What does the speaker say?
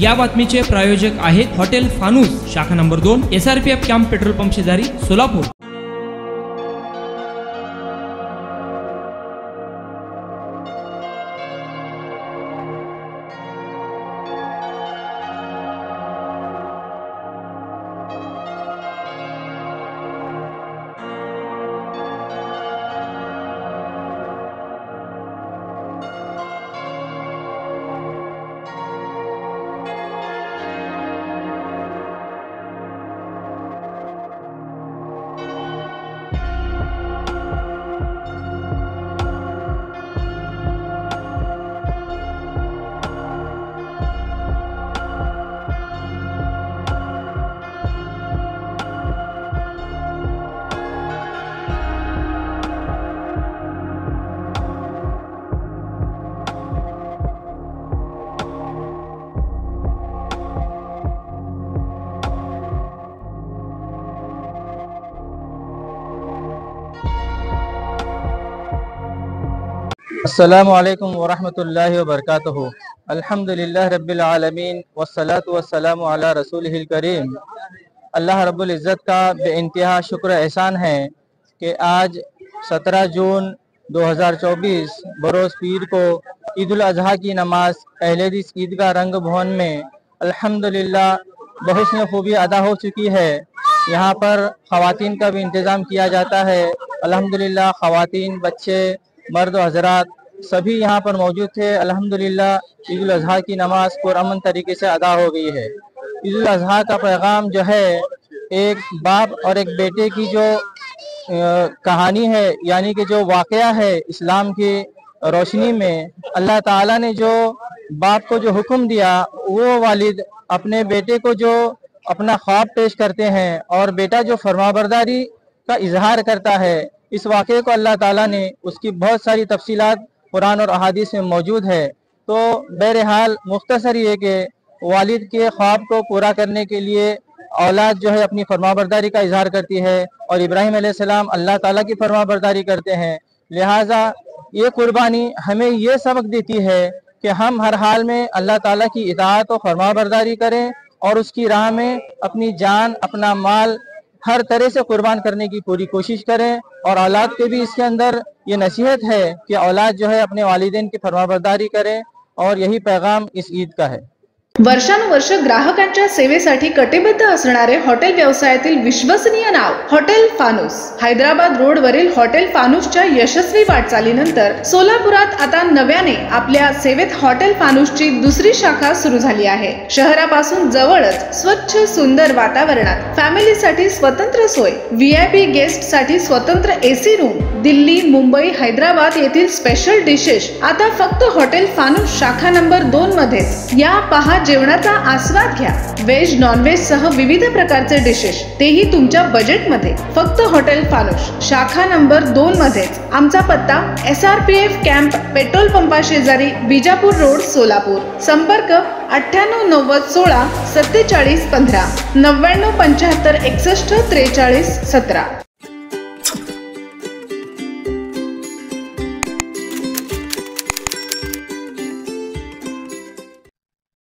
या बातमीचे प्रायोजक आहेत हॉटेल फानूस, शाखा number 2, SRPF camp petrol pump शेजारी, सोलापूर। अस्सलामुअलैकुम वरहमतुल्लाहि वबरकातुहू। अल्हम्दुलिल्लाह रब्बिल आलमीन वस्सलातु वस्सलामु अला रसूलिहिल करीम। अल्लाह रब्बुल इज़्ज़त का बेइंतहा शुक्र एहसान है कि आज 17 जून 2024 बरोज़ पीर को ईद उल अज़हा की नमाज अहले हदीस ईदगाह रंग भवन में अल्हम्दुलिल्लाह बहुस्न खूबी अदा हो चुकी है। यहाँ पर ख़वातीन का भी इंतज़ाम किया जाता है। अल्हम्दुलिल्लाह ख़वातीन, बच्चे, मर्द हज़रात सभी यहाँ पर मौजूद थे। अल्हम्दुलिल्लाह ईद उल अज़हा की नमाज पुरअमन तरीके से अदा हो गई है। ईद उल अज़हा का पैगाम जो है, एक बाप और एक बेटे की जो कहानी है, यानी कि जो वाक़या है इस्लाम की रोशनी में, अल्लाह ताला ने जो बाप को जो हुक्म दिया, वो वालिद अपने बेटे को जो अपना ख्वाब पेश करते हैं और बेटा जो फरमाबरदारी का इजहार करता है, इस वाक़े को अल्लाह ताला ने उसकी बहुत सारी तफसीलात कुरान और अहादीस में मौजूद है। तो बहरहाल मुख्तसर ये कि वालिद के ख्वाब को पूरा करने के लिए औलाद जो है अपनी फरमाबरदारी का इजहार करती है और इब्राहीम अलैहिस्सलाम अल्लाह ताला की फरमाबरदारी करते हैं। लिहाजा ये कुर्बानी हमें ये सबक देती है कि हम हर हाल में अल्लाह ताला की इताअत और फरमाबरदारी करें और उसकी राह में अपनी जान, अपना माल हर तरह से कुर्बान करने की पूरी कोशिश करें। और औलाद के भी इसके अंदर ये नसीहत है कि औलाद जो है अपने वालिदैन की फरमाबरदारी करें, और यही पैगाम इस ईद का है। वर्षानुवर्ष ग्राहकांच्या सेवेसाठी कटिबद्ध असणारे हॉटेल व्यवसायातील विश्वसनीय नाव हॉटेल फानूस। हैदराबाद रोड वरील हॉटेल फानूसच्या यशस्वी वाटचालीनंतर सोलापुरात आता नव्याने आपल्या सेवेत हॉटेल फानूसची दुसरी शाखा सुरू झाली आहे। शहरापासून जवळच स्वच्छ सुंदर वातावरणात फॅमिलीसाठी स्वतंत्र सोय, VIP गेस्ट साठी स्वतंत्र AC रूम, दिल्ली, मुंबई, हैदराबाद येथील स्पेशल डिशेस आता फक्त हॉटेल फानूस शाखा नंबर 2 मध्ये। या पहा जेवणाचा आस्वाद घ्या। व्हेज, नॉन व्हेज सह विविध प्रकारचे डिशेस, तेही तुमच्या बजेट मध्ये, फक्त हॉटेल फानूस शाखा नंबर 2 मध्ये। आमचा पत्ता SRPF कॅम्प पेट्रोल पंपा शेजारी, बिजापूर रोड, सोलापूर। संपर्क 98 90 16 47 15 99 75 61 43 17।